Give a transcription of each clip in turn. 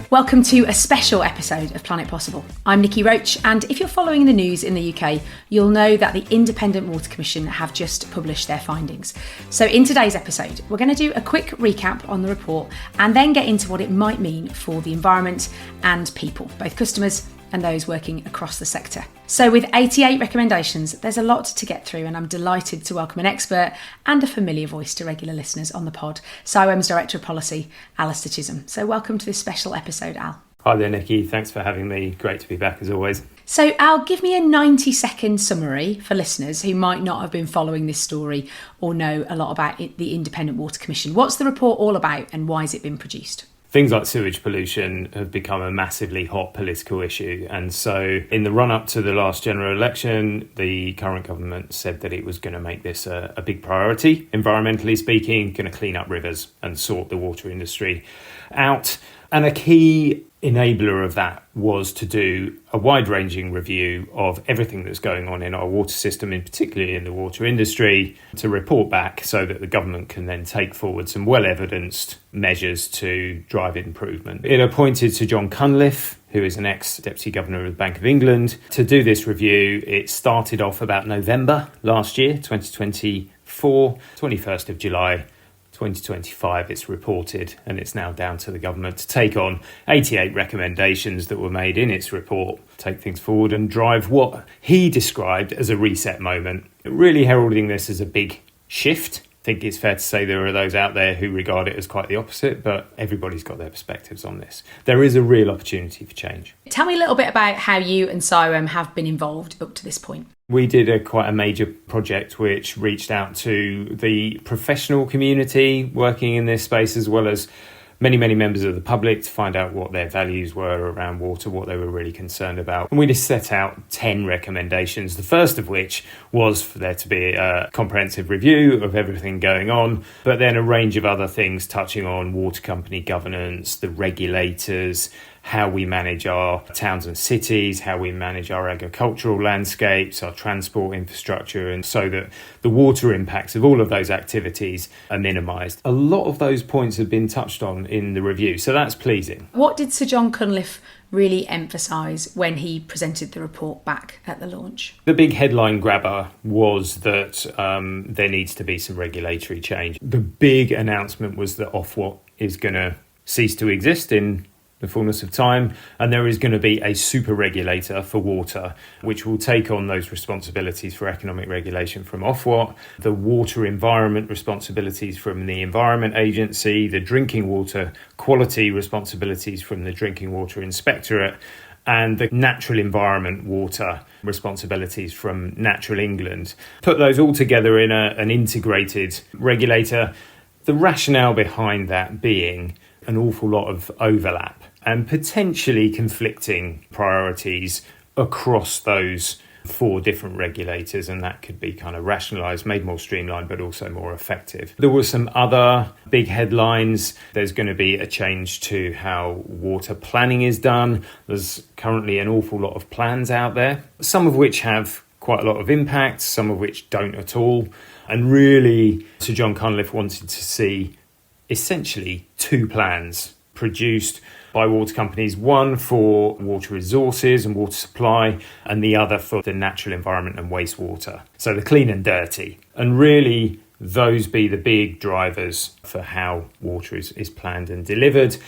Welcome to a special episode of Planet Possible. I'm Niki Roach, and if you're following the news in the UK, you'll know that the Independent Water Commission have just published their findings. So in today's episode, we're going to do a quick recap on the report and then get into what it might mean for the environment and people, both customers and those working across the sector. So with 88 recommendations, there's a lot to get through, and I'm delighted to welcome an expert and a familiar voice to regular listeners on the pod, CIWEM's Director of Policy, Alastair Chisholm. So welcome to this special episode, Al. Hi there, Niki. Thanks for having me. Great to be back as always. So Al, give me a 90-second summary for listeners who might not have been following this story or know a lot about the Independent Water Commission. What's the report all about and why has it been produced? Things like sewage pollution have become a massively hot political issue. And so in the run-up to the last general election, the current government said that it was going to make this a big priority, environmentally speaking, going to clean up rivers and sort the water industry out. And a key enabler of that was to do a wide-ranging review of everything that's going on in our water system, in particularly in the water industry, to report back so that the government can then take forward some well-evidenced measures to drive improvement. It appointed Sir John Cunliffe, who is an ex-Deputy Governor of the Bank of England, to do this review. It started off about November last year, 2024, 21st of July. 2025 it's reported, and it's now down to the government to take on 88 recommendations that were made in its report, take things forward and drive what he described as a reset moment, really heralding this as a big shift. I think it's fair to say there are those out there who regard it as quite the opposite, but everybody's got their perspectives on this. There is a real opportunity for change. Tell me a little bit about how you and CIWEM have been involved up to this point. We did quite a major project which reached out to the professional community working in this space, as well as many members of the public, to find out what their values were around water, what they were really concerned about. And we just set out 10 recommendations, the first of which was for there to be a comprehensive review of everything going on, but then a range of other things touching on water company governance, the regulators, how we manage our towns and cities, how we manage our agricultural landscapes, our transport infrastructure, and so that the water impacts of all of those activities are minimised. A lot of those points have been touched on in the review, so that's pleasing. What did Sir John Cunliffe really emphasise when he presented the report back at the launch? The big headline grabber was that there needs to be some regulatory change. The big announcement was that Ofwat is going to cease to exist in the fullness of time, and there is going to be a super regulator for water which will take on those responsibilities for economic regulation from Ofwat, the water environment responsibilities from the Environment Agency, the drinking water quality responsibilities from the Drinking Water Inspectorate, and the natural environment water responsibilities from Natural England. Put those all together in an integrated regulator. The rationale behind that being an awful lot of overlap and potentially conflicting priorities across those 4 different regulators, and that could be kind of rationalised, made more streamlined, but also more effective. There were some other big headlines. There's going to be a change to how water planning is done. There's currently an awful lot of plans out there, some of which have quite a lot of impact, some of which don't at all. And really, Sir John Cunliffe wanted to see essentially 2 plans produced by water companies, one for water resources and water supply, and the other for the natural environment and wastewater. So the clean and dirty. And really, those be the big drivers for how water is planned and delivered.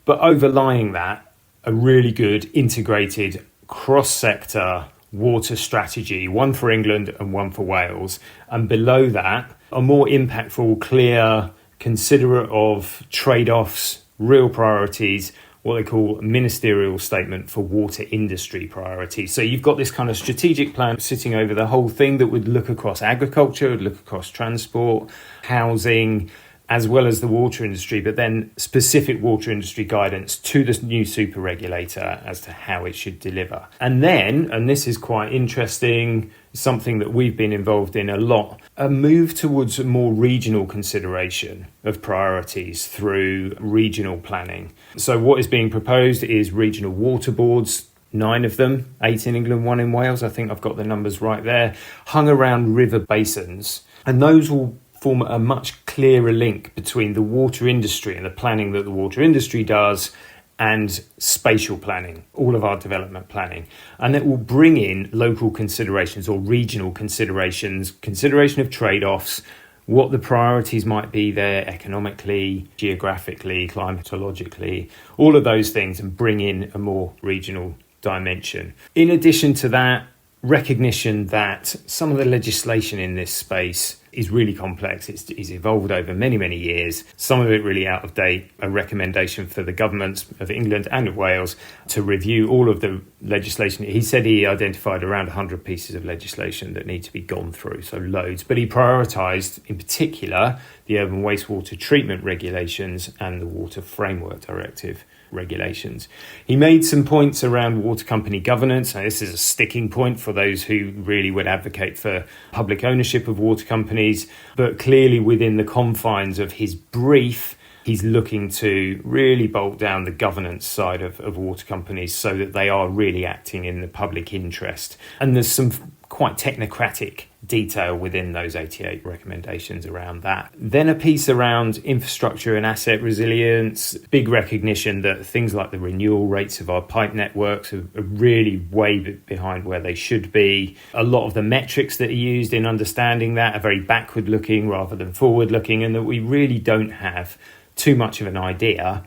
But overlying that, a really good integrated cross-sector water strategy, one for England and one for Wales. And below that, a more impactful, clear, considerate of trade-offs, real priorities, what they call a ministerial statement for water industry priorities. So you've got this kind of strategic plan sitting over the whole thing that would look across agriculture, would look across transport, housing, as well as the water industry, but then specific water industry guidance to the new super regulator as to how it should deliver. And then, and this is quite interesting, something that we've been involved in a lot, a move towards a more regional consideration of priorities through regional planning. So what is being proposed is regional water boards, 9 of them, 8 in England, 1 in Wales. I think I've got the numbers right there, hung around river basins. And those will form a much clearer link between the water industry and the planning that the water industry does and spatial planning, all of our development planning. And it will bring in local considerations or regional considerations, consideration of trade-offs, what the priorities might be there economically, geographically, climatologically, all of those things, and bring in a more regional dimension. In addition to that, recognition that some of the legislation in this space is really complex. It's evolved over many, many years, some of it really out of date. A recommendation for the governments of England and of Wales to review all of the legislation. He said he identified around 100 pieces of legislation that need to be gone through, so loads. But he prioritised, in particular, the urban wastewater treatment regulations and the Water Framework Directive regulations. He made some points around water company governance. Now, this is a sticking point for those who really would advocate for public ownership of water companies, but clearly within the confines of his brief, he's looking to really bolt down the governance side of water companies so that they are really acting in the public interest. And there's some quite technocratic detail within those 88 recommendations around that. Then a piece around infrastructure and asset resilience, big recognition that things like the renewal rates of our pipe networks are really way behind where they should be. A lot of the metrics that are used in understanding that are very backward looking rather than forward looking, and that we really don't have too much of an idea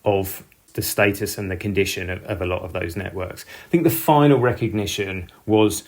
of the status and the condition of a lot of those networks. I think the final recognition was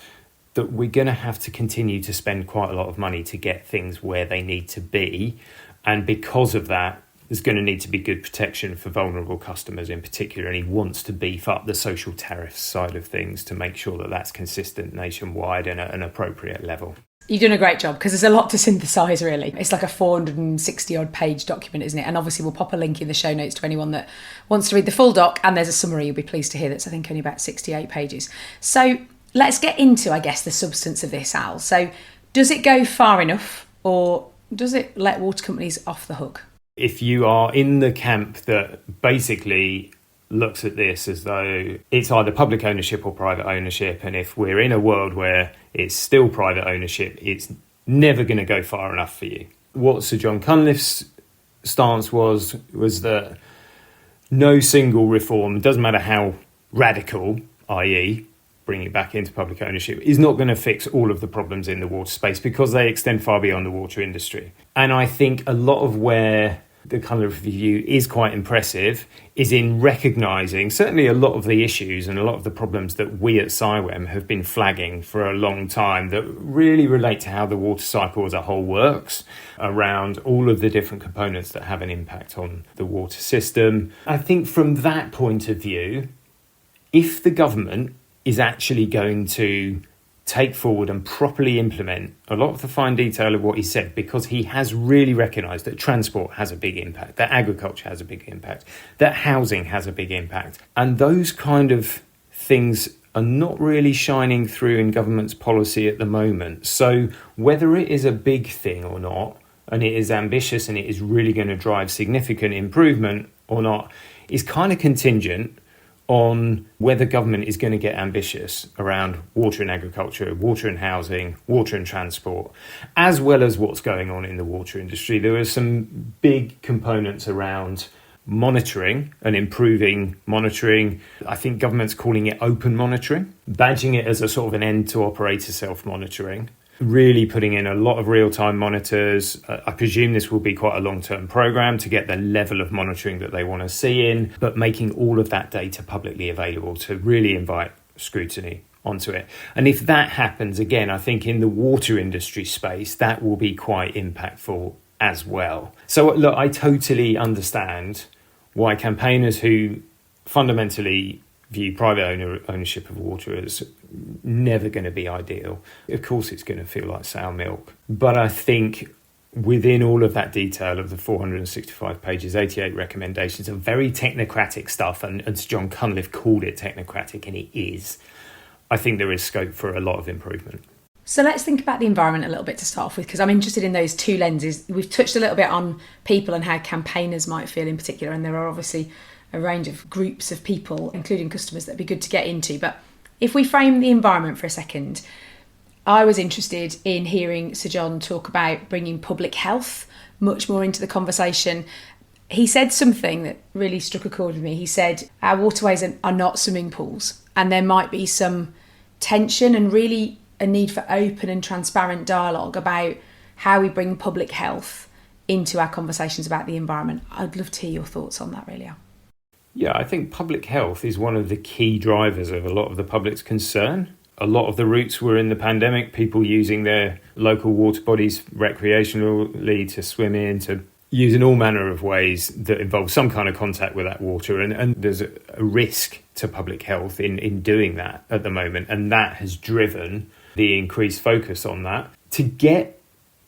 that we're going to have to continue to spend quite a lot of money to get things where they need to be. And because of that, there's going to need to be good protection for vulnerable customers in particular. And he wants to beef up the social tariff side of things to make sure that that's consistent nationwide and at an appropriate level. You've done a great job, because there's a lot to synthesise, really. It's like a 460-odd page document, isn't it? And obviously we'll pop a link in the show notes to anyone that wants to read the full doc, and there's a summary you'll be pleased to hear that's, I think, only about 68 pages. So let's get into, I guess, the substance of this, Al. So does it go far enough, or does it let water companies off the hook? If you are in the camp that basically looks at this as though it's either public ownership or private ownership, and if we're in a world where it's still private ownership, it's never going to go far enough for you. What Sir John Cunliffe's stance was that no single reform, doesn't matter how radical, i.e. bringing it back into public ownership, is not going to fix all of the problems in the water space, because they extend far beyond the water industry. And I think a lot of where the Cunliffe review is quite impressive is in recognising certainly a lot of the issues and a lot of the problems that we at CIWEM have been flagging for a long time that really relate to how the water cycle as a whole works, around all of the different components that have an impact on the water system. I think from that point of view, if the government is actually going to take forward and properly implement a lot of the fine detail of what he said, because he has really recognised that transport has a big impact, that agriculture has a big impact, that housing has a big impact. And those kind of things are not really shining through in government's policy at the moment. So whether it is a big thing or not, and it is ambitious and it is really going to drive significant improvement or not, is kind of contingent on whether government is going to get ambitious around water and agriculture, water and housing, water and transport, as well as what's going on in the water industry. There are some big components around monitoring and improving monitoring. I think government's calling it open monitoring, badging it as a sort of an end to operator self-monitoring, really putting in a lot of real-time monitors. I presume this will be quite a long-term program to get the level of monitoring that they want to see in, but making all of that data publicly available to really invite scrutiny onto it. And if that happens, again, I think in the water industry space, that will be quite impactful as well. So look, I totally understand why campaigners who fundamentally view private ownership of water as never going to be ideal. Of course, it's going to feel like sour milk. But I think within all of that detail of the 465 pages, 88 recommendations of very technocratic stuff, and John Cunliffe called it technocratic, and it is, I think there is scope for a lot of improvement. So let's think about the environment a little bit to start off with, because I'm interested in those two lenses. We've touched a little bit on people and how campaigners might feel in particular, and there are obviously a range of groups of people, including customers, that'd be good to get into. But if we frame the environment for a second, I was interested in hearing Sir John talk about bringing public health much more into the conversation. He said something that really struck a chord with me. He said, our waterways are not swimming pools, and there might be some tension and really a need for open and transparent dialogue about how we bring public health into our conversations about the environment. I'd love to hear your thoughts on that, really. Yeah, I think public health is one of the key drivers of a lot of the public's concern. A lot of the roots were in the pandemic, people using their local water bodies recreationally to swim in, to use in all manner of ways that involve some kind of contact with that water. And there's a risk to public health in doing that at the moment. And that has driven the increased focus on that. To get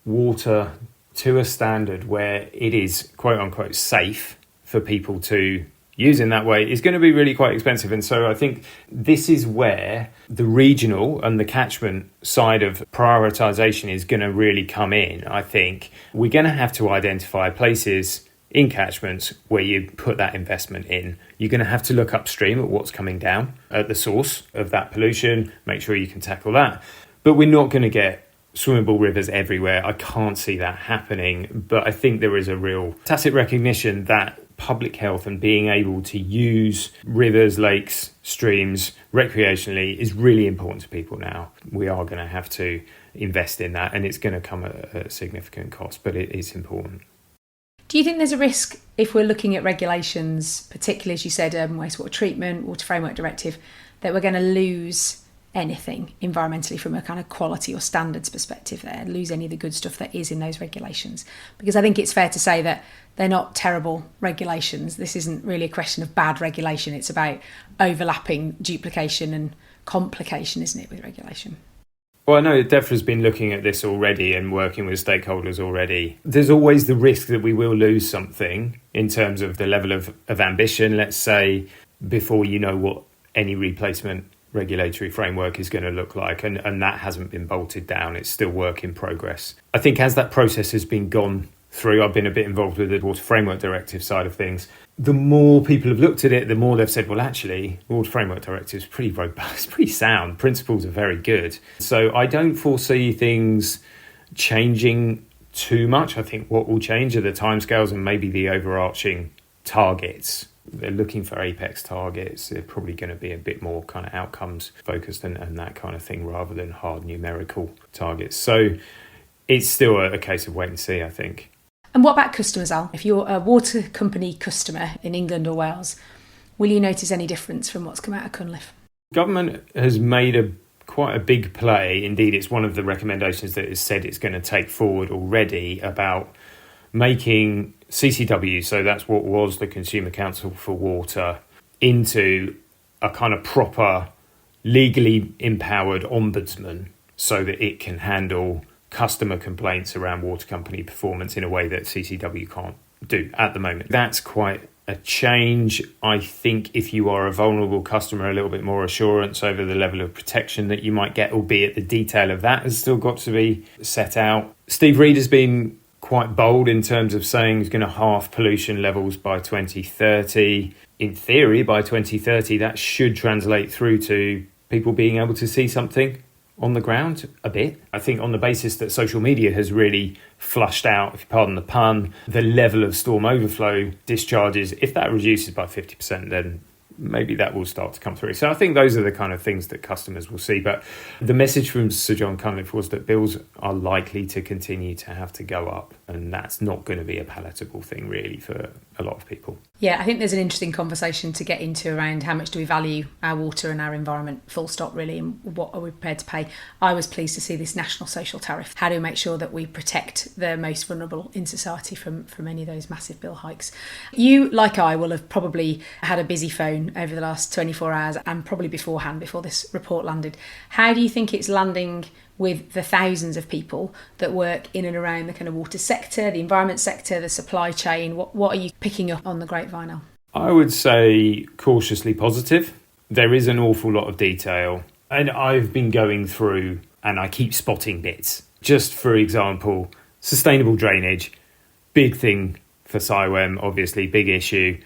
water to a standard where it is, quote unquote, safe for people to use in that way is going to be really quite expensive. And so I think this is where the regional and the catchment side of prioritisation is going to really come in. I think we're going to have to identify places in catchments where you put that investment in. You're going to have to look upstream at what's coming down at the source of that pollution, make sure you can tackle that. But we're not going to get swimmable rivers everywhere. I can't see that happening. But I think there is a real tacit recognition that public health and being able to use rivers, lakes, streams recreationally is really important to people now. We are going to have to invest in that, and it's going to come at a significant cost, but it is important. Do you think there's a risk if we're looking at regulations, particularly as you said, urban wastewater treatment, Water Framework Directive, that we're going to lose anything environmentally from a kind of quality or standards perspective there, lose any of the good stuff that is in those regulations? Because I think it's fair to say that they're not terrible regulations. This isn't really a question of bad regulation. It's about overlapping, duplication and complication, isn't it, with regulation? Well, I know DEFRA's been looking at this already and working with stakeholders already. There's always the risk that we will lose something in terms of the level of ambition, let's say, before you know what any replacement regulatory framework is going to look like, and that hasn't been bolted down. It's still work in progress. I think as that process has been gone through, I've been a bit involved with the Water Framework Directive side of things. The more people have looked at it, the more they've said, well, actually, Water Framework Directive is pretty robust, pretty sound. Principles are very good. So I don't foresee things changing too much. I think what will change are the timescales and maybe the overarching targets. They're looking for apex targets. They're probably going to be a bit more kind of outcomes focused and that kind of thing rather than hard numerical targets. So it's still a case of wait and see, I think. And what about customers, Al? If you're a water company customer in England or Wales, will you notice any difference from what's come out of Cunliffe? Government has made quite a big play. Indeed, it's one of the recommendations that is said it's going to take forward already about making CCW, so that's what was the Consumer Council for Water, into a kind of proper, legally empowered ombudsman so that it can handle customer complaints around water company performance in a way that CCW can't do at the moment. That's quite a change. I think if you are a vulnerable customer, a little bit more assurance over the level of protection that you might get, albeit the detail of that has still got to be set out. Steve Reed has been quite bold in terms of saying he's going to halve pollution levels by 2030. In theory, by 2030, that should translate through to people being able to see something on the ground a bit. I think on the basis that social media has really flushed out, if you pardon the pun, the level of storm overflow discharges, if that reduces by 50%, then maybe that will start to come through. So I think those are the kind of things that customers will see. But the message from Sir John Cunliffe was that bills are likely to continue to have to go up, and that's not going to be a palatable thing really for a lot of people. Yeah, I think there's an interesting conversation to get into around how much do we value our water and our environment, full stop really, and what are we prepared to pay. I was pleased to see this national social tariff. How do we make sure that we protect the most vulnerable in society from any of those massive bill hikes? You, like I, will have probably had a busy phone over the last 24 hours and probably beforehand, before this report landed. How do you think it's landing with the thousands of people that work in and around the kind of water sector, the environment sector, the supply chain? What are you picking up on the grapevine now? I would say cautiously positive. There is an awful lot of detail, and I've been going through and I keep spotting bits. Just for example, sustainable drainage, big thing for CIWEM, obviously big issue.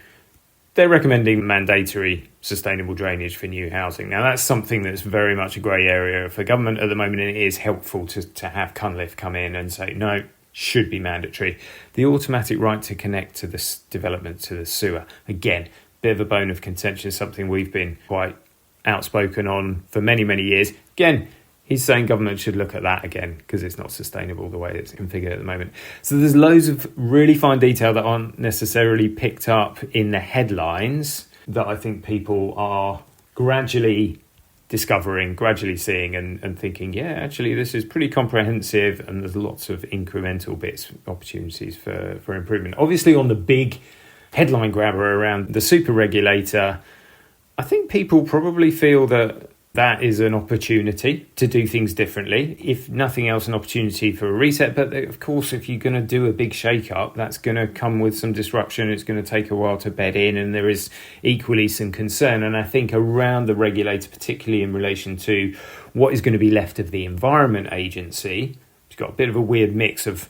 They're recommending mandatory sustainable drainage for new housing. Now, that's something that's very much a grey area for government at the moment, and it is helpful to have Cunliffe come in and say, no, should be mandatory. The automatic right to connect to this development to the sewer, again, bit of a bone of contention, something we've been quite outspoken on for many, many years. Again, he's saying government should look at that again because it's not sustainable the way it's configured at the moment. So there's loads of really fine detail that aren't necessarily picked up in the headlines that I think people are gradually discovering, gradually seeing and thinking, yeah, actually this is pretty comprehensive and there's lots of incremental bits, opportunities for improvement. Obviously on the big headline grabber around the super regulator, I think people probably feel that that is an opportunity to do things differently. If nothing else, an opportunity for a reset. But of course, if you're going to do a big shake-up, that's going to come with some disruption. It's going to take a while to bed in. And there is equally some concern. And I think around the regulator, particularly in relation to what is going to be left of the Environment Agency, it's got a bit of a weird mix of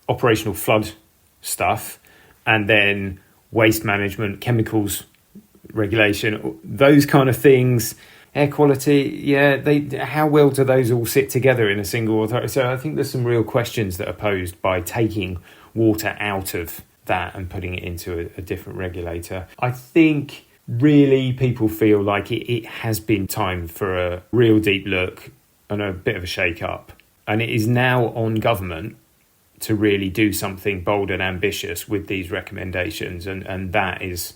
operational flood stuff and then waste management, chemicals regulation, those kind of things. Air quality, how well do those all sit together in a single authority? So I think there's some real questions that are posed by taking water out of that and putting it into a different regulator. I think really people feel like it has been time for a real deep look and a bit of a shake-up. And it is now on government to really do something bold and ambitious with these recommendations. And that is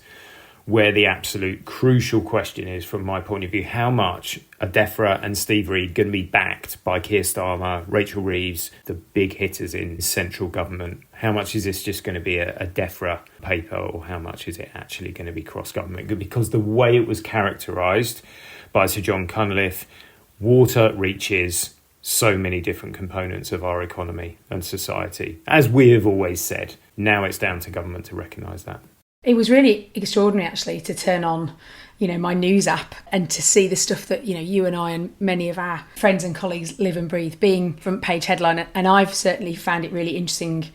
where the absolute crucial question is from my point of view. How much are DEFRA and Steve Reed going to be backed by Keir Starmer, Rachel Reeves, the big hitters in central government? How much is this just going to be a DEFRA paper, or how much is it actually going to be cross-government? Because the way it was characterised by Sir John Cunliffe, water reaches so many different components of our economy and society. As we have always said, now it's down to government to recognise that. It was really extraordinary, actually, to turn on, my news app and to see the stuff that, you and I and many of our friends and colleagues live and breathe being front page headline. And I've certainly found it really interesting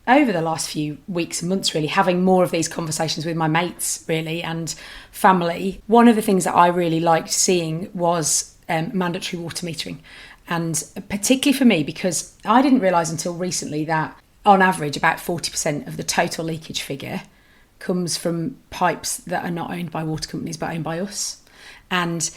over the last few weeks and months, really, having more of these conversations with my mates, really, and family. One of the things that I really liked seeing was mandatory water metering. And particularly for me, because I didn't realise until recently that on average about 40% of the total leakage figure comes from pipes that are not owned by water companies but owned by us. And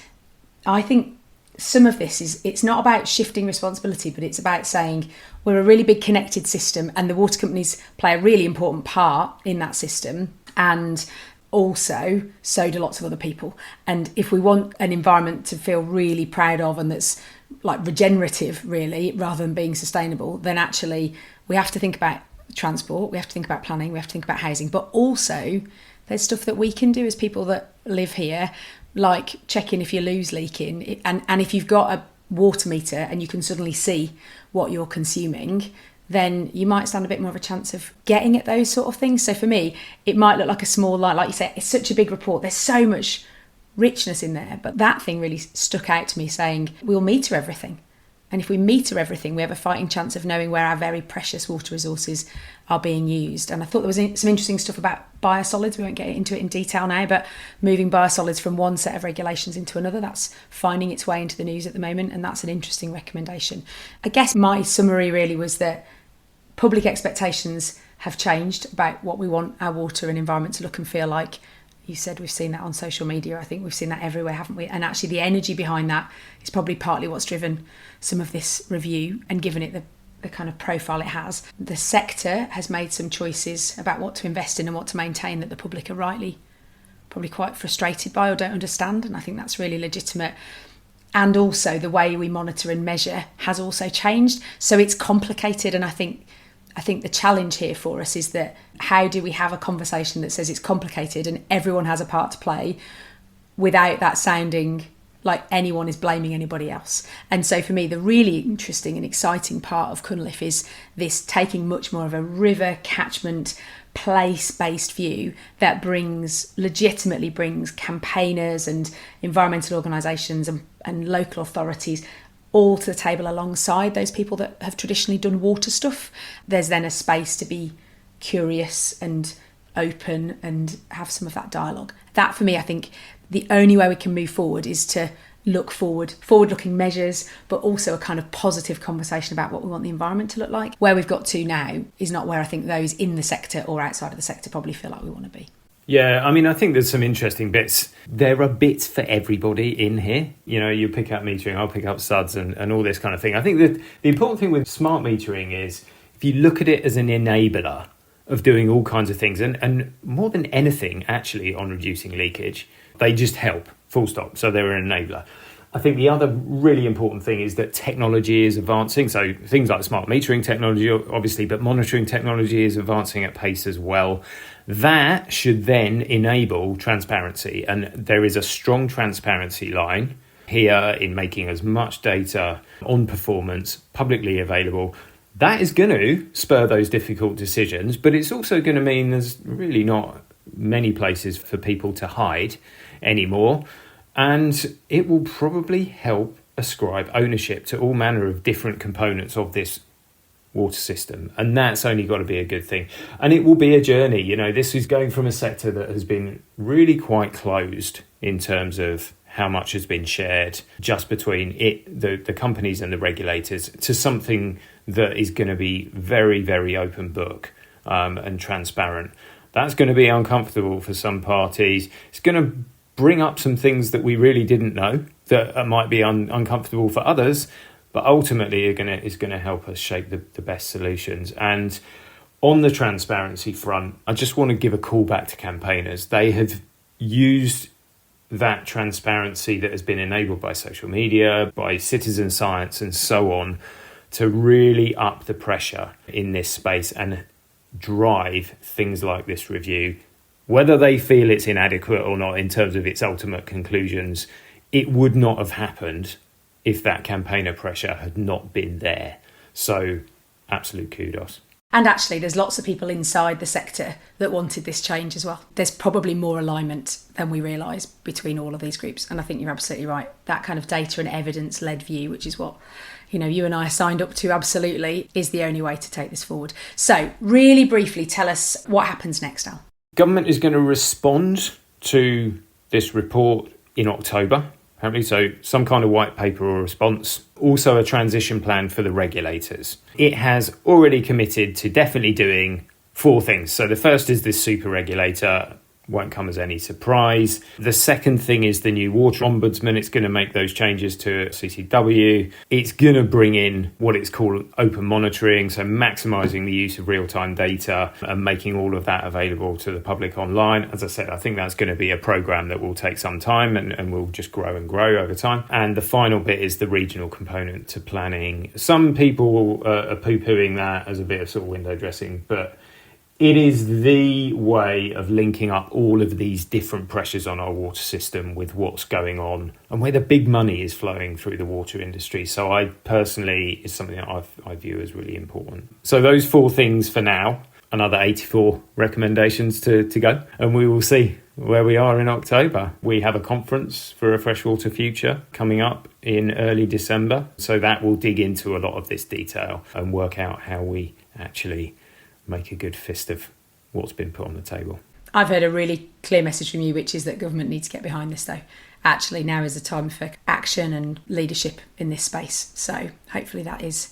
I think some of this it's not about shifting responsibility, but it's about saying we're a really big connected system and the water companies play a really important part in that system, and also so do lots of other people. And if we want an environment to feel really proud of and that's like regenerative, really, rather than being sustainable, then actually we have to think about transport, we have to think about planning, we have to think about housing, but also there's stuff that we can do as people that live here, like checking if your loo's leaking, and if you've got a water meter and you can suddenly see what you're consuming, then you might stand a bit more of a chance of getting at those sort of things. So for me, it might look like a small line, like you say, it's such a big report, there's so much richness in there, but that thing really stuck out to me, saying we'll meter everything. And if we meter everything, we have a fighting chance of knowing where our very precious water resources are being used. And I thought there was some interesting stuff about biosolids. We won't get into it in detail now, but moving biosolids from one set of regulations into another, that's finding its way into the news at the moment. And that's an interesting recommendation. I guess my summary really was that public expectations have changed about what we want our water and environment to look and feel like. You said we've seen that on social media. I think we've seen that everywhere, haven't we? And actually the energy behind that is probably partly what's driven some of this review and given it the kind of profile it has. The sector has made some choices about what to invest in and what to maintain that the public are rightly probably quite frustrated by or don't understand. And I think that's really legitimate. And also the way we monitor and measure has also changed. So it's complicated. And I think the challenge here for us is that how do we have a conversation that says it's complicated and everyone has a part to play without that sounding like anyone is blaming anybody else? And so for me, the really interesting and exciting part of Cunliffe is this taking much more of a river catchment place-based view that legitimately brings campaigners and environmental organisations and local authorities all to the table alongside those people that have traditionally done water stuff. There's then a space to be curious and open and have some of that dialogue. That, for me, I think the only way we can move forward is to look forward-looking measures, but also a kind of positive conversation about what we want the environment to look like. Where we've got to now is not where I think those in the sector or outside of the sector probably feel like we want to be. Yeah, I mean, I think there's some interesting bits. There are bits for everybody in here. You know, you pick up metering, I'll pick up SUDS and all this kind of thing. I think that the important thing with smart metering is if you look at it as an enabler of doing all kinds of things, and more than anything, actually, on reducing leakage, they just help, full stop. So they're an enabler. I think the other really important thing is that technology is advancing. So things like smart metering technology, obviously, but monitoring technology is advancing at pace as well. That should then enable transparency. And there is a strong transparency line here in making as much data on performance publicly available. That is going to spur those difficult decisions, but it's also going to mean there's really not many places for people to hide anymore. And it will probably help ascribe ownership to all manner of different components of this water system. And that's only got to be a good thing. And it will be a journey. You know, this is going from a sector that has been really quite closed in terms of how much has been shared just between the companies and the regulators, to something that is going to be very, very open book and transparent. That's going to be uncomfortable for some parties. It's going to bring up some things that we really didn't know that might be uncomfortable for others, but ultimately is going to help us shape the best solutions. And on the transparency front, I just want to give a call back to campaigners. They have used that transparency that has been enabled by social media, by citizen science and so on, to really up the pressure in this space and drive things like this review. Whether they feel it's inadequate or not in terms of its ultimate conclusions, it would not have happened if that campaigner pressure had not been there. So, absolute kudos. And actually, there's lots of people inside the sector that wanted this change as well. There's probably more alignment than we realise between all of these groups. And I think you're absolutely right. That kind of data and evidence-led view, which is what, you know, you and I signed up to, absolutely, is the only way to take this forward. So, really briefly, tell us what happens next, Al. Government is going to respond to this report in October, apparently, so some kind of white paper or response. Also a transition plan for the regulators. It has already committed to definitely doing 4 things. So the first is this super regulator. Won't come as any surprise. The second thing is the new water ombudsman. It's going to make those changes to CCW. It's going to bring in what it's called open monitoring, so maximising the use of real-time data and making all of that available to the public online. As I said, I think that's going to be a programme that will take some time and will just grow and grow over time. And the final bit is the regional component to planning. Some people are poo-pooing that as a bit of sort of window dressing, but it is the way of linking up all of these different pressures on our water system with what's going on and where the big money is flowing through the water industry. So I personally, is something that I view as really important. So those 4 things for now, another 84 recommendations to go, and we will see where we are in October. We have a conference for a freshwater future coming up in early December. So that will dig into a lot of this detail and work out how we actually make a good fist of what's been put on the table. I've heard a really clear message from you, which is that government needs to get behind this, though. Actually, now is the time for action and leadership in this space. So hopefully that is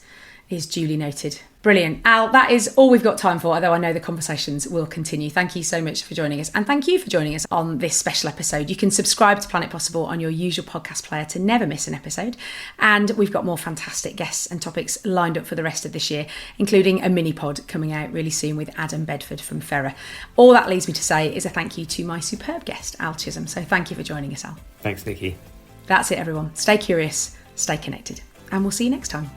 duly noted. Brilliant. Al, that is all we've got time for, although I know the conversations will continue. Thank you so much for joining us. And thank you for joining us on this special episode. You can subscribe to Planet Possible on your usual podcast player to never miss an episode. And we've got more fantastic guests and topics lined up for the rest of this year, including a mini pod coming out really soon with Adam Bedford from Ferrer. All that leaves me to say is a thank you to my superb guest, Al Chisholm. So thank you for joining us, Al. Thanks, Niki. That's it, everyone. Stay curious, stay connected, and we'll see you next time.